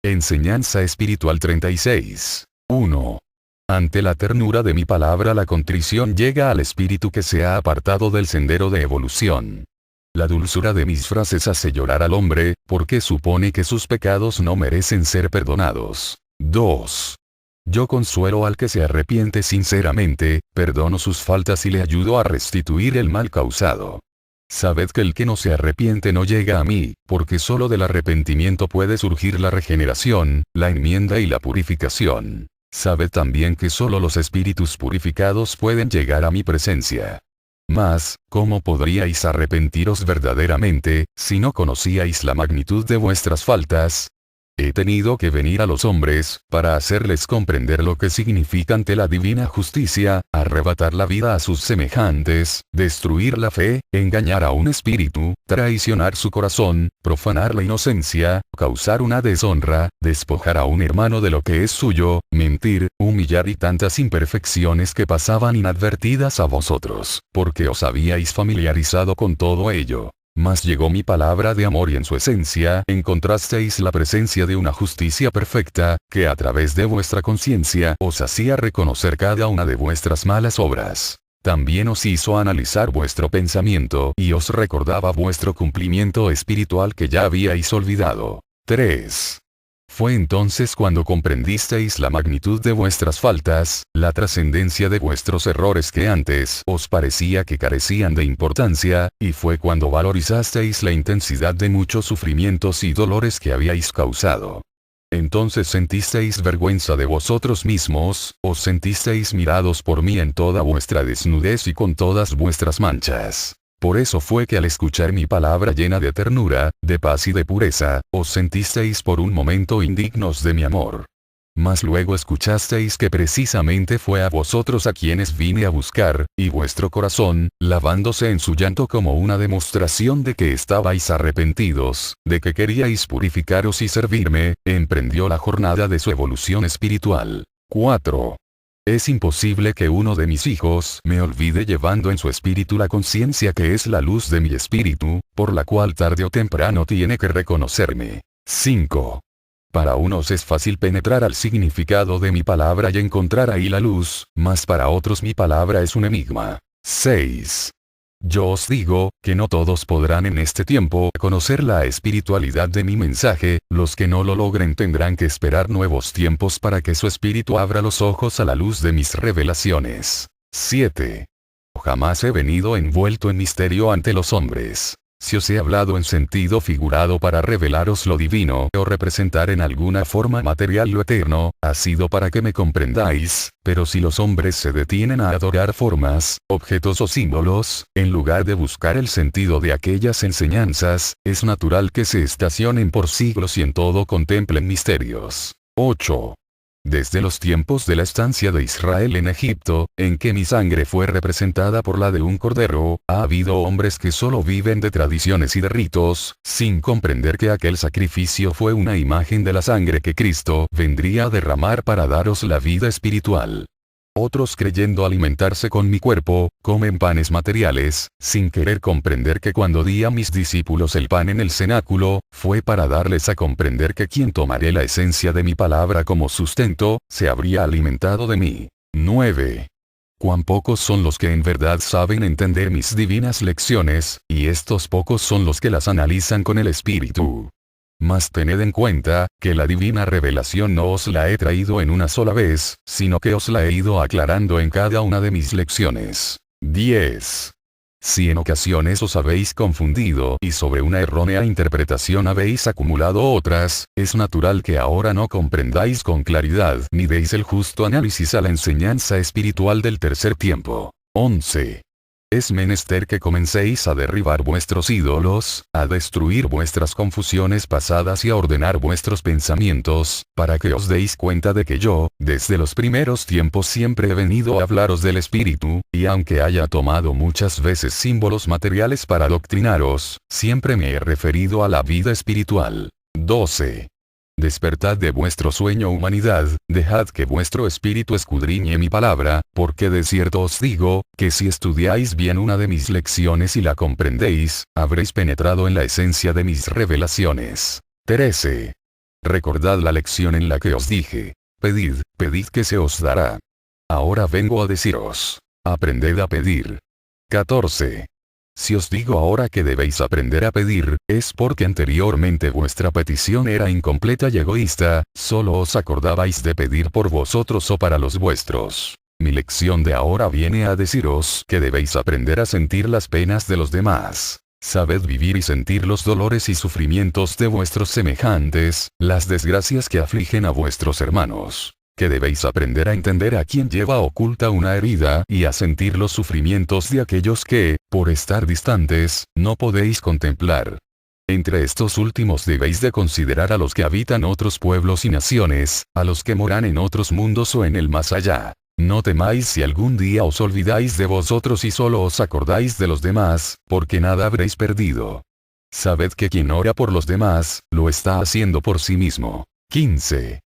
Enseñanza espiritual 36. 1. Ante la ternura de mi palabra la contrición llega al espíritu que se ha apartado del sendero de evolución. La dulzura de mis frases hace llorar al hombre, porque supone que sus pecados no merecen ser perdonados. 2. Yo consuelo al que se arrepiente sinceramente, perdono sus faltas y le ayudo a restituir el mal causado. Sabed que el que no se arrepiente no llega a mí, porque solo del arrepentimiento puede surgir la regeneración, la enmienda y la purificación. Sabed también que solo los espíritus purificados pueden llegar a mi presencia. Mas, ¿cómo podríais arrepentiros verdaderamente, si no conocíais la magnitud de vuestras faltas? He tenido que venir a los hombres, para hacerles comprender lo que significa ante la divina justicia, arrebatar la vida a sus semejantes, destruir la fe, engañar a un espíritu, traicionar su corazón, profanar la inocencia, causar una deshonra, despojar a un hermano de lo que es suyo, mentir, humillar y tantas imperfecciones que pasaban inadvertidas a vosotros, porque os habíais familiarizado con todo ello. Mas llegó mi palabra de amor y en su esencia encontrasteis la presencia de una justicia perfecta, que a través de vuestra conciencia os hacía reconocer cada una de vuestras malas obras. También os hizo analizar vuestro pensamiento y os recordaba vuestro cumplimiento espiritual que ya habíais olvidado. 3. Fue entonces cuando comprendisteis la magnitud de vuestras faltas, la trascendencia de vuestros errores que antes os parecía que carecían de importancia, y fue cuando valorizasteis la intensidad de muchos sufrimientos y dolores que habíais causado. Entonces sentisteis vergüenza de vosotros mismos, os sentisteis mirados por mí en toda vuestra desnudez y con todas vuestras manchas. Por eso fue que al escuchar mi palabra llena de ternura, de paz y de pureza, os sentisteis por un momento indignos de mi amor. Mas luego escuchasteis que precisamente fue a vosotros a quienes vine a buscar, y vuestro corazón, lavándose en su llanto como una demostración de que estabais arrepentidos, de que queríais purificaros y servirme, emprendió la jornada de su evolución espiritual. 4. Es imposible que uno de mis hijos me olvide llevando en su espíritu la conciencia que es la luz de mi espíritu, por la cual tarde o temprano tiene que reconocerme. 5. Para unos es fácil penetrar al significado de mi palabra y encontrar ahí la luz, mas para otros mi palabra es un enigma. 6. Yo os digo, que no todos podrán en este tiempo conocer la espiritualidad de mi mensaje, los que no lo logren tendrán que esperar nuevos tiempos para que su espíritu abra los ojos a la luz de mis revelaciones. 7. Jamás he venido envuelto en misterio ante los hombres. Si os he hablado en sentido figurado para revelaros lo divino o representar en alguna forma material lo eterno, ha sido para que me comprendáis, pero si los hombres se detienen a adorar formas, objetos o símbolos, en lugar de buscar el sentido de aquellas enseñanzas, es natural que se estacionen por siglos y en todo contemplen misterios. 8. Desde los tiempos de la estancia de Israel en Egipto, en que mi sangre fue representada por la de un cordero, ha habido hombres que solo viven de tradiciones y de ritos, sin comprender que aquel sacrificio fue una imagen de la sangre que Cristo vendría a derramar para daros la vida espiritual. Otros creyendo alimentarse con mi cuerpo, comen panes materiales, sin querer comprender que cuando di a mis discípulos el pan en el cenáculo, fue para darles a comprender que quien tomare la esencia de mi palabra como sustento, se habría alimentado de mí. 9. Cuán pocos son los que en verdad saben entender mis divinas lecciones, y estos pocos son los que las analizan con el espíritu. Mas tened en cuenta, que la divina revelación no os la he traído en una sola vez, sino que os la he ido aclarando en cada una de mis lecciones. 10. Si en ocasiones os habéis confundido y sobre una errónea interpretación habéis acumulado otras, es natural que ahora no comprendáis con claridad ni deis el justo análisis a la enseñanza espiritual del tercer tiempo. 11. Es menester que comencéis a derribar vuestros ídolos, a destruir vuestras confusiones pasadas y a ordenar vuestros pensamientos, para que os deis cuenta de que yo, desde los primeros tiempos siempre he venido a hablaros del espíritu, y aunque haya tomado muchas veces símbolos materiales para adoctrinaros, siempre me he referido a la vida espiritual. 12. Despertad de vuestro sueño, humanidad, dejad que vuestro espíritu escudriñe mi palabra, porque de cierto os digo, que si estudiáis bien una de mis lecciones y la comprendéis, habréis penetrado en la esencia de mis revelaciones. 13. Recordad la lección en la que os dije: pedid, pedid que se os dará. Ahora vengo a deciros: aprended a pedir. 14. Si os digo ahora que debéis aprender a pedir, es porque anteriormente vuestra petición era incompleta y egoísta, solo os acordabais de pedir por vosotros o para los vuestros. Mi lección de ahora viene a deciros que debéis aprender a sentir las penas de los demás. Sabed vivir y sentir los dolores y sufrimientos de vuestros semejantes, las desgracias que afligen a vuestros hermanos. Que debéis aprender a entender a quien lleva oculta una herida y a sentir los sufrimientos de aquellos que, por estar distantes, no podéis contemplar. Entre estos últimos debéis de considerar a los que habitan otros pueblos y naciones, a los que moran en otros mundos o en el más allá. No temáis si algún día os olvidáis de vosotros y solo os acordáis de los demás, porque nada habréis perdido. Sabed que quien ora por los demás, lo está haciendo por sí mismo. 15.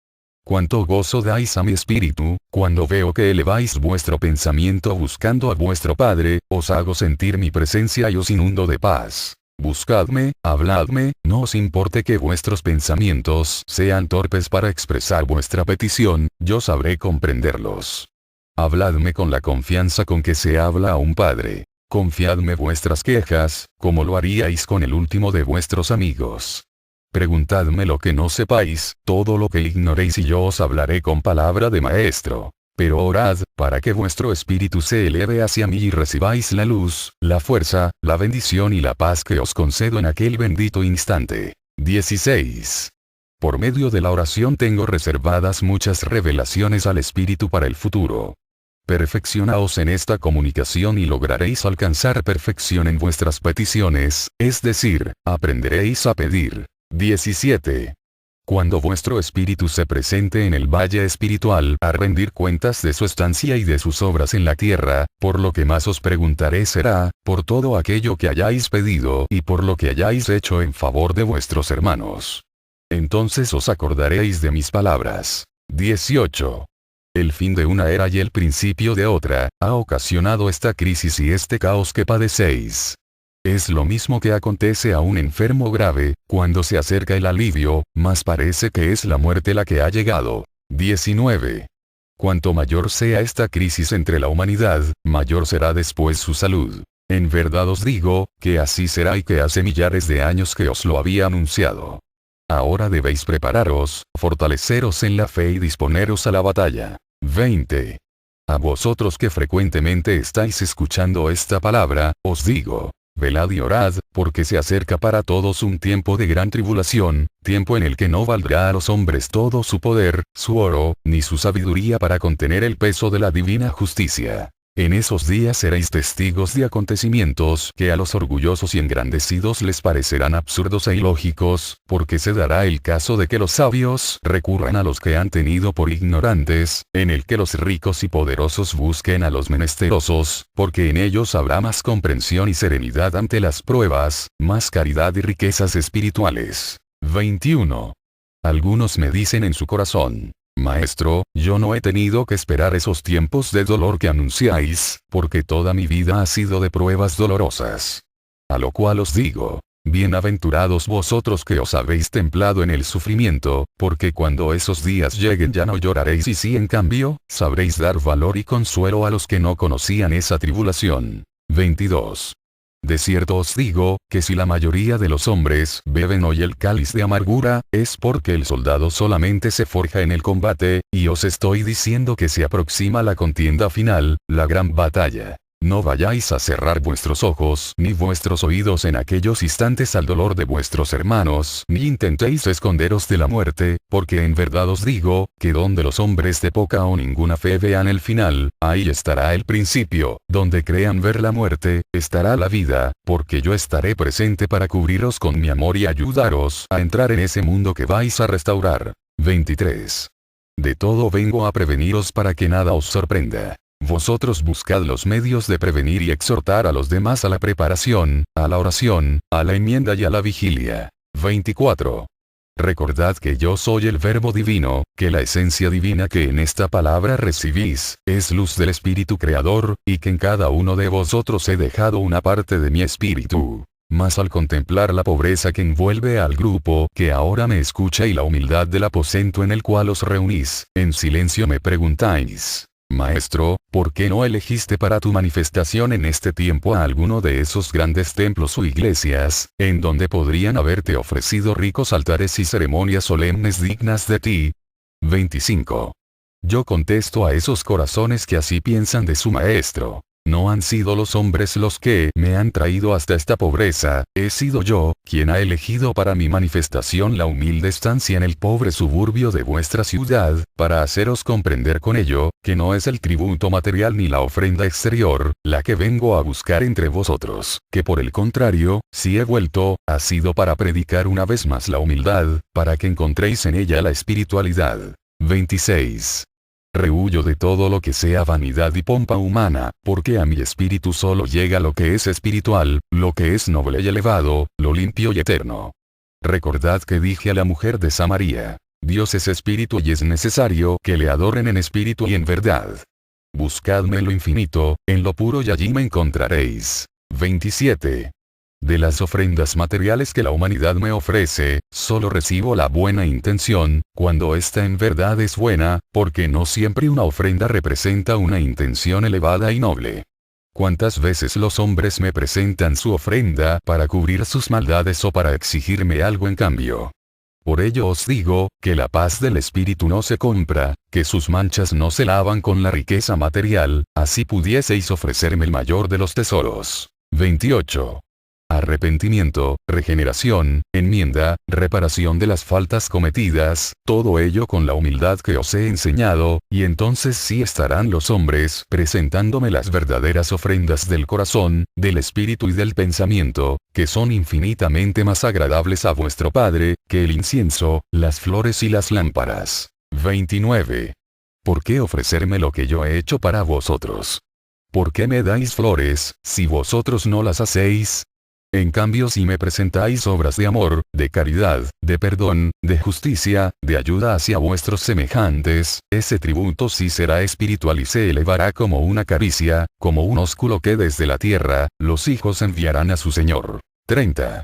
Cuánto gozo dais a mi espíritu, cuando veo que eleváis vuestro pensamiento buscando a vuestro Padre, os hago sentir mi presencia y os inundo de paz. Buscadme, habladme, no os importe que vuestros pensamientos sean torpes para expresar vuestra petición, yo sabré comprenderlos. Habladme con la confianza con que se habla a un padre. Confiadme vuestras quejas, como lo haríais con el último de vuestros amigos. Preguntadme lo que no sepáis, todo lo que ignoréis y yo os hablaré con palabra de maestro. Pero orad, para que vuestro espíritu se eleve hacia mí y recibáis la luz, la fuerza, la bendición y la paz que os concedo en aquel bendito instante. 16. Por medio de la oración tengo reservadas muchas revelaciones al espíritu para el futuro. Perfeccionaos en esta comunicación y lograréis alcanzar perfección en vuestras peticiones, es decir, aprenderéis a pedir. 17. Cuando vuestro espíritu se presente en el valle espiritual a rendir cuentas de su estancia y de sus obras en la tierra, por lo que más os preguntaré será, por todo aquello que hayáis pedido y por lo que hayáis hecho en favor de vuestros hermanos. Entonces os acordaréis de mis palabras. 18. El fin de una era y el principio de otra, ha ocasionado esta crisis y este caos que padecéis. Es lo mismo que acontece a un enfermo grave, cuando se acerca el alivio, mas parece que es la muerte la que ha llegado. 19. Cuanto mayor sea esta crisis entre la humanidad, mayor será después su salud. En verdad os digo, que así será y que hace millares de años que os lo había anunciado. Ahora debéis prepararos, fortaleceros en la fe y disponeros a la batalla. 20. A vosotros que frecuentemente estáis escuchando esta palabra, os digo: velad y orad, porque se acerca para todos un tiempo de gran tribulación, tiempo en el que no valdrá a los hombres todo su poder, su oro, ni su sabiduría para contener el peso de la divina justicia. En esos días seréis testigos de acontecimientos que a los orgullosos y engrandecidos les parecerán absurdos e ilógicos, porque se dará el caso de que los sabios recurran a los que han tenido por ignorantes, en el que los ricos y poderosos busquen a los menesterosos, porque en ellos habrá más comprensión y serenidad ante las pruebas, más caridad y riquezas espirituales. 21. Algunos me dicen en su corazón: Maestro, yo no he tenido que esperar esos tiempos de dolor que anunciáis, porque toda mi vida ha sido de pruebas dolorosas. A lo cual os digo: bienaventurados vosotros que os habéis templado en el sufrimiento, porque cuando esos días lleguen ya no lloraréis y sí en cambio, sabréis dar valor y consuelo a los que no conocían esa tribulación. 22. De cierto os digo, que si la mayoría de los hombres beben hoy el cáliz de amargura, es porque el soldado solamente se forja en el combate, y os estoy diciendo que se aproxima la contienda final, la gran batalla. No vayáis a cerrar vuestros ojos ni vuestros oídos en aquellos instantes al dolor de vuestros hermanos, ni intentéis esconderos de la muerte, porque en verdad os digo, que donde los hombres de poca o ninguna fe vean el final, ahí estará el principio, donde crean ver la muerte, estará la vida, porque yo estaré presente para cubriros con mi amor y ayudaros a entrar en ese mundo que vais a restaurar. 23. De todo vengo a preveniros para que nada os sorprenda. Vosotros buscad los medios de prevenir y exhortar a los demás a la preparación, a la oración, a la enmienda y a la vigilia. 24. Recordad que yo soy el Verbo Divino, que la esencia divina que en esta palabra recibís, es luz del Espíritu Creador, y que en cada uno de vosotros he dejado una parte de mi Espíritu. Mas al contemplar la pobreza que envuelve al grupo que ahora me escucha y la humildad del aposento en el cual os reunís, en silencio me preguntáis: Maestro, ¿por qué no elegiste para tu manifestación en este tiempo a alguno de esos grandes templos o iglesias, en donde podrían haberte ofrecido ricos altares y ceremonias solemnes dignas de ti? 25. Yo contesto a esos corazones que así piensan de su Maestro: no han sido los hombres los que me han traído hasta esta pobreza, he sido yo, quien ha elegido para mi manifestación la humilde estancia en el pobre suburbio de vuestra ciudad, para haceros comprender con ello, que no es el tributo material ni la ofrenda exterior, la que vengo a buscar entre vosotros, que por el contrario, si he vuelto, ha sido para predicar una vez más la humildad, para que encontréis en ella la espiritualidad. 26. Rehuyo de todo lo que sea vanidad y pompa humana, porque a mi espíritu solo llega lo que es espiritual, lo que es noble y elevado, lo limpio y eterno. Recordad que dije a la mujer de Samaria: Dios es espíritu y es necesario que le adoren en espíritu y en verdad. Buscadme en lo infinito, en lo puro y allí me encontraréis. 27. De las ofrendas materiales que la humanidad me ofrece, solo recibo la buena intención, cuando ésta en verdad es buena, porque no siempre una ofrenda representa una intención elevada y noble. ¿Cuántas veces los hombres me presentan su ofrenda para cubrir sus maldades o para exigirme algo en cambio? Por ello os digo, que la paz del espíritu no se compra, que sus manchas no se lavan con la riqueza material, así pudieseis ofrecerme el mayor de los tesoros. 28. Arrepentimiento, regeneración, enmienda, reparación de las faltas cometidas, todo ello con la humildad que os he enseñado, y entonces sí estarán los hombres presentándome las verdaderas ofrendas del corazón, del espíritu y del pensamiento, que son infinitamente más agradables a vuestro Padre, que el incienso, las flores y las lámparas. 29. ¿Por qué ofrecerme lo que yo he hecho para vosotros? ¿Por qué me dais flores, si vosotros no las hacéis? En cambio, si me presentáis obras de amor, de caridad, de perdón, de justicia, de ayuda hacia vuestros semejantes, ese tributo sí será espiritual y se elevará como una caricia, como un ósculo que desde la tierra, los hijos enviarán a su Señor. 30.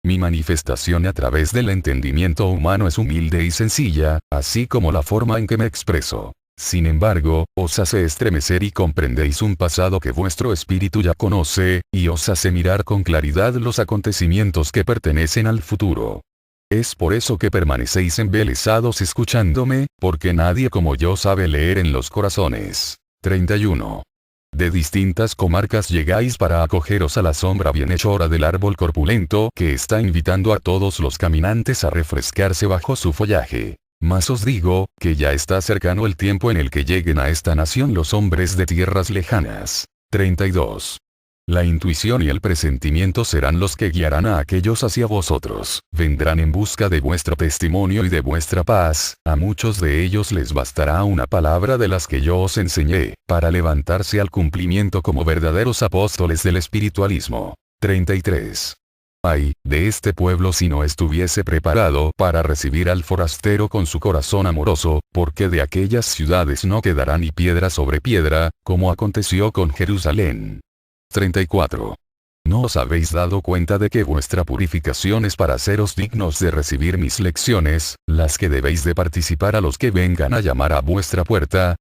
Mi manifestación a través del entendimiento humano es humilde y sencilla, así como la forma en que me expreso. Sin embargo, os hace estremecer y comprendéis un pasado que vuestro espíritu ya conoce, y os hace mirar con claridad los acontecimientos que pertenecen al futuro. Es por eso que permanecéis embelesados escuchándome, porque nadie como yo sabe leer en los corazones. 31. De distintas comarcas llegáis para acogeros a la sombra bienhechora del árbol corpulento que está invitando a todos los caminantes a refrescarse bajo su follaje. Mas os digo, que ya está cercano el tiempo en el que lleguen a esta nación los hombres de tierras lejanas. 32. La intuición y el presentimiento serán los que guiarán a aquellos hacia vosotros, vendrán en busca de vuestro testimonio y de vuestra paz, a muchos de ellos les bastará una palabra de las que yo os enseñé, para levantarse al cumplimiento como verdaderos apóstoles del espiritualismo. 33. Ay, de este pueblo si no estuviese preparado para recibir al forastero con su corazón amoroso, porque de aquellas ciudades no quedará ni piedra sobre piedra, como aconteció con Jerusalén. 34. ¿No os habéis dado cuenta de que vuestra purificación es para haceros dignos de recibir mis lecciones, las que debéis de participar a los que vengan a llamar a vuestra puerta?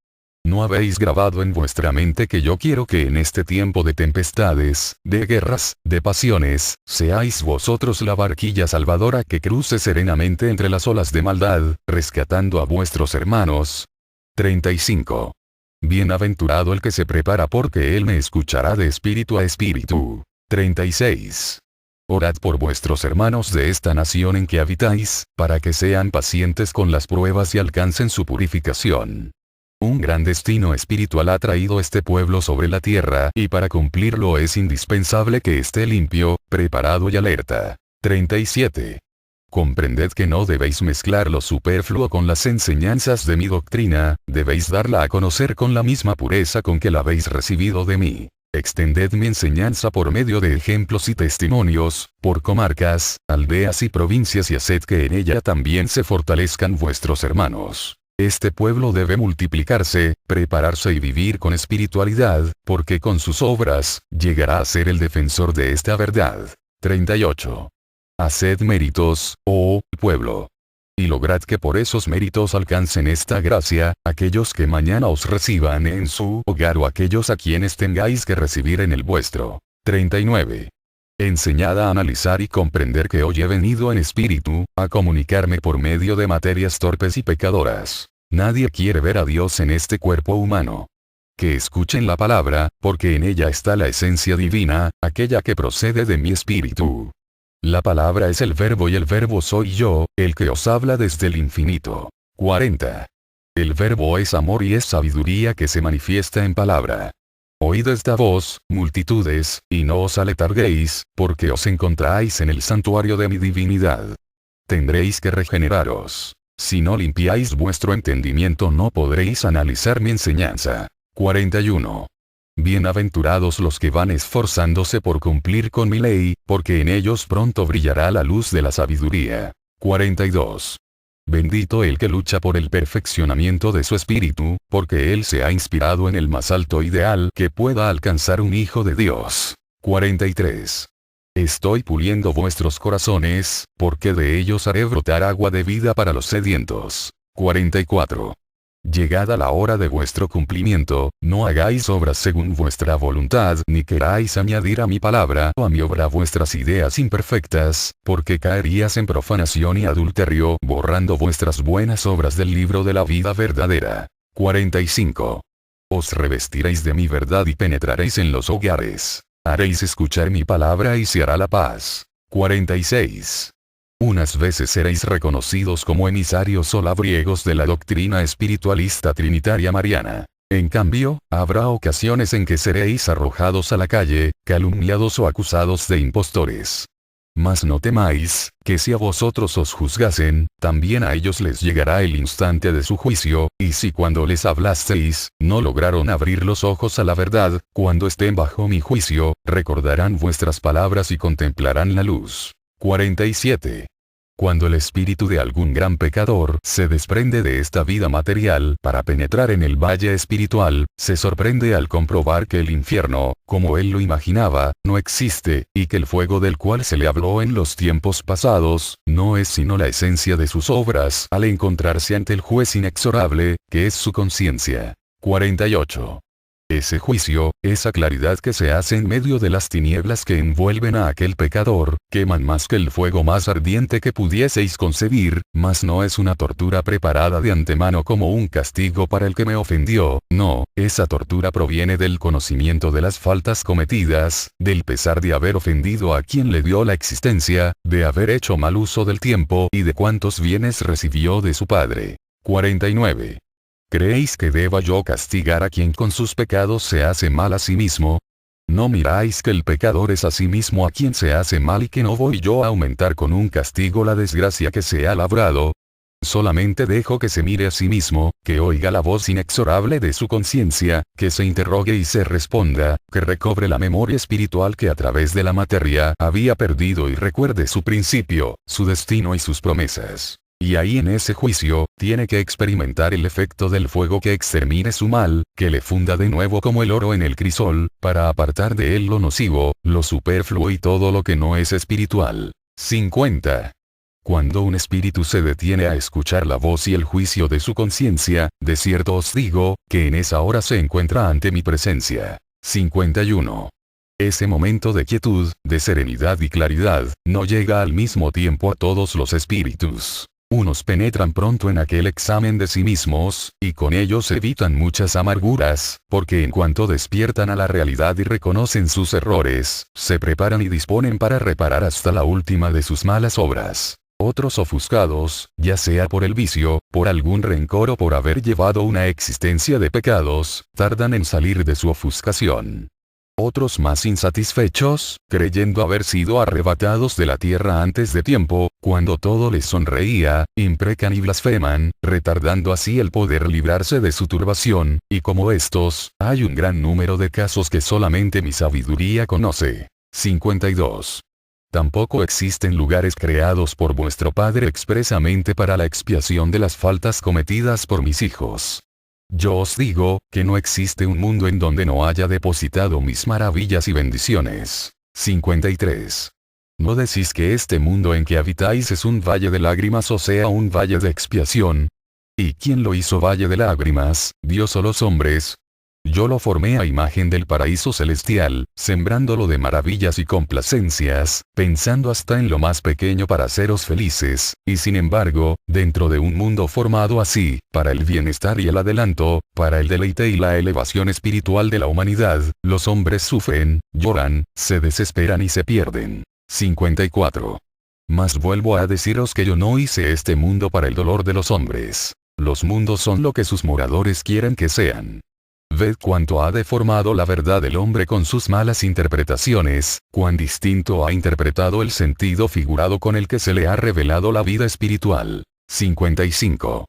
¿No habéis grabado en vuestra mente que yo quiero que en este tiempo de tempestades, de guerras, de pasiones, seáis vosotros la barquilla salvadora que cruce serenamente entre las olas de maldad, rescatando a vuestros hermanos? 35. Bienaventurado el que se prepara porque él me escuchará de espíritu a espíritu. 36. Orad por vuestros hermanos de esta nación en que habitáis, para que sean pacientes con las pruebas y alcancen su purificación. Un gran destino espiritual ha traído este pueblo sobre la tierra y para cumplirlo es indispensable que esté limpio, preparado y alerta. 37. Comprended que no debéis mezclar lo superfluo con las enseñanzas de mi doctrina, debéis darla a conocer con la misma pureza con que la habéis recibido de mí. Extended mi enseñanza por medio de ejemplos y testimonios, por comarcas, aldeas y provincias y haced que en ella también se fortalezcan vuestros hermanos. Este pueblo debe multiplicarse, prepararse y vivir con espiritualidad, porque con sus obras, llegará a ser el defensor de esta verdad. 38. Haced méritos, oh pueblo. Y lograd que por esos méritos alcancen esta gracia, aquellos que mañana os reciban en su hogar o aquellos a quienes tengáis que recibir en el vuestro. 39. Enseñad a analizar y comprender que hoy he venido en espíritu, a comunicarme por medio de materias torpes y pecadoras. Nadie quiere ver a Dios en este cuerpo humano. Que escuchen la palabra, porque en ella está la esencia divina, aquella que procede de mi espíritu. La palabra es el verbo y el verbo soy yo, el que os habla desde el infinito. 40. El verbo es amor y es sabiduría que se manifiesta en palabra. Oíd esta voz, multitudes, y no os aletarguéis, porque os encontráis en el santuario de mi divinidad. Tendréis que regeneraros. Si no limpiáis vuestro entendimiento no podréis analizar mi enseñanza. 41. Bienaventurados los que van esforzándose por cumplir con mi ley, porque en ellos pronto brillará la luz de la sabiduría. 42. Bendito el que lucha por el perfeccionamiento de su espíritu, porque él se ha inspirado en el más alto ideal que pueda alcanzar un hijo de Dios. 43. Estoy puliendo vuestros corazones, porque de ellos haré brotar agua de vida para los sedientos. 44. Llegada la hora de vuestro cumplimiento, no hagáis obras según vuestra voluntad ni queráis añadir a mi palabra o a mi obra vuestras ideas imperfectas, porque caerías en profanación y adulterio, borrando vuestras buenas obras del libro de la vida verdadera. 45. Os revestiréis de mi verdad y penetraréis en los hogares. Haréis escuchar mi palabra y se hará la paz. 46. Unas veces seréis reconocidos como emisarios o labriegos de la doctrina espiritualista trinitaria mariana. En cambio, habrá ocasiones en que seréis arrojados a la calle, calumniados o acusados de impostores. Mas no temáis, que si a vosotros os juzgasen, también a ellos les llegará el instante de su juicio, y si cuando les hablasteis, no lograron abrir los ojos a la verdad, cuando estén bajo mi juicio, recordarán vuestras palabras y contemplarán la luz. 47. Cuando el espíritu de algún gran pecador se desprende de esta vida material para penetrar en el valle espiritual, se sorprende al comprobar que el infierno, como él lo imaginaba, no existe, y que el fuego del cual se le habló en los tiempos pasados, no es sino la esencia de sus obras al encontrarse ante el juez inexorable, que es su conciencia. 48. Ese juicio, esa claridad que se hace en medio de las tinieblas que envuelven a aquel pecador, queman más que el fuego más ardiente que pudieseis concebir, mas no es una tortura preparada de antemano como un castigo para el que me ofendió, no, esa tortura proviene del conocimiento de las faltas cometidas, del pesar de haber ofendido a quien le dio la existencia, de haber hecho mal uso del tiempo y de cuántos bienes recibió de su padre. 49. ¿Creéis que deba yo castigar a quien con sus pecados se hace mal a sí mismo? ¿No miráis que el pecador es a sí mismo a quien se hace mal y que no voy yo a aumentar con un castigo la desgracia que se ha labrado? Solamente dejo que se mire a sí mismo, que oiga la voz inexorable de su conciencia, que se interrogue y se responda, que recobre la memoria espiritual que a través de la materia había perdido y recuerde su principio, su destino y sus promesas. Y ahí en ese juicio, tiene que experimentar el efecto del fuego que extermine su mal, que le funda de nuevo como el oro en el crisol, para apartar de él lo nocivo, lo superfluo y todo lo que no es espiritual. 50. Cuando un espíritu se detiene a escuchar la voz y el juicio de su conciencia, de cierto os digo, que en esa hora se encuentra ante mi presencia. 51. Ese momento de quietud, de serenidad y claridad, no llega al mismo tiempo a todos los espíritus. Unos penetran pronto en aquel examen de sí mismos, y con ellos evitan muchas amarguras, porque en cuanto despiertan a la realidad y reconocen sus errores, se preparan y disponen para reparar hasta la última de sus malas obras. Otros ofuscados, ya sea por el vicio, por algún rencor o por haber llevado una existencia de pecados, tardan en salir de su ofuscación. Otros más insatisfechos, creyendo haber sido arrebatados de la tierra antes de tiempo, cuando todo les sonreía, imprecan y blasfeman, retardando así el poder librarse de su turbación, y como estos, hay un gran número de casos que solamente mi sabiduría conoce. 52. Tampoco existen lugares creados por vuestro Padre expresamente para la expiación de las faltas cometidas por mis hijos. Yo os digo, que no existe un mundo en donde no haya depositado mis maravillas y bendiciones. 53. ¿No decís que este mundo en que habitáis es un valle de lágrimas, o sea, un valle de expiación? ¿Y quién lo hizo valle de lágrimas, Dios o los hombres? Yo lo formé a imagen del paraíso celestial, sembrándolo de maravillas y complacencias, pensando hasta en lo más pequeño para haceros felices, y sin embargo, dentro de un mundo formado así, para el bienestar y el adelanto, para el deleite y la elevación espiritual de la humanidad, los hombres sufren, lloran, se desesperan y se pierden. 54. Mas vuelvo a deciros que yo no hice este mundo para el dolor de los hombres. Los mundos son lo que sus moradores quieren que sean. Ved cuánto ha deformado la verdad el hombre con sus malas interpretaciones, cuán distinto ha interpretado el sentido figurado con el que se le ha revelado la vida espiritual. 55.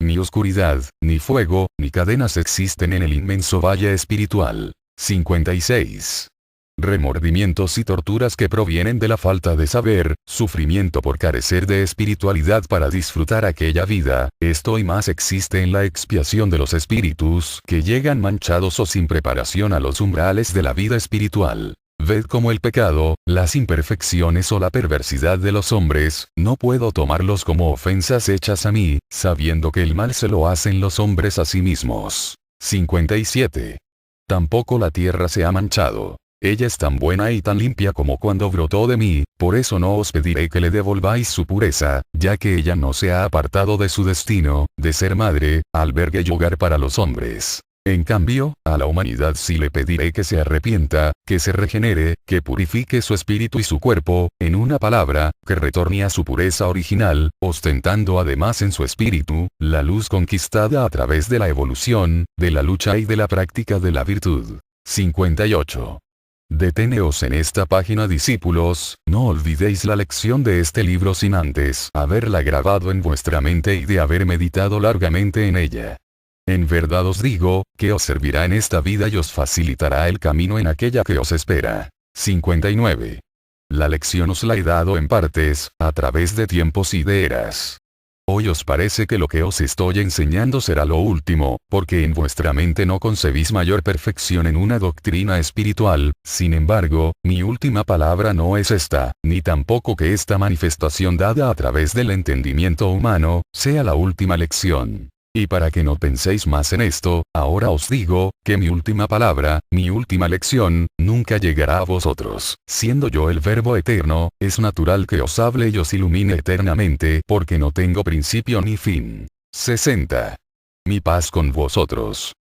Ni oscuridad, ni fuego, ni cadenas existen en el inmenso valle espiritual. 56. Remordimientos y torturas que provienen de la falta de saber, sufrimiento por carecer de espiritualidad para disfrutar aquella vida, esto y más existe en la expiación de los espíritus que llegan manchados o sin preparación a los umbrales de la vida espiritual. Ved cómo el pecado, las imperfecciones o la perversidad de los hombres, no puedo tomarlos como ofensas hechas a mí, sabiendo que el mal se lo hacen los hombres a sí mismos. 57. Tampoco la tierra se ha manchado. Ella es tan buena y tan limpia como cuando brotó de mí, por eso no os pediré que le devolváis su pureza, ya que ella no se ha apartado de su destino, de ser madre, albergue y hogar para los hombres. En cambio, a la humanidad sí le pediré que se arrepienta, que se regenere, que purifique su espíritu y su cuerpo, en una palabra, que retorne a su pureza original, ostentando además en su espíritu, la luz conquistada a través de la evolución, de la lucha y de la práctica de la virtud. 58. Deteneos en esta página, discípulos, no olvidéis la lección de este libro sin antes haberla grabado en vuestra mente y de haber meditado largamente en ella. En verdad os digo, que os servirá en esta vida y os facilitará el camino en aquella que os espera. 59. La lección os la he dado en partes, a través de tiempos y de eras. Hoy os parece que lo que os estoy enseñando será lo último, porque en vuestra mente no concebís mayor perfección en una doctrina espiritual. Sin embargo, mi última palabra no es esta, ni tampoco que esta manifestación dada a través del entendimiento humano, sea la última lección. Y para que no penséis más en esto, ahora os digo, que mi última palabra, mi última lección, nunca llegará a vosotros. Siendo yo el Verbo eterno, es natural que os hable y os ilumine eternamente, porque no tengo principio ni fin. 60. Mi paz con vosotros.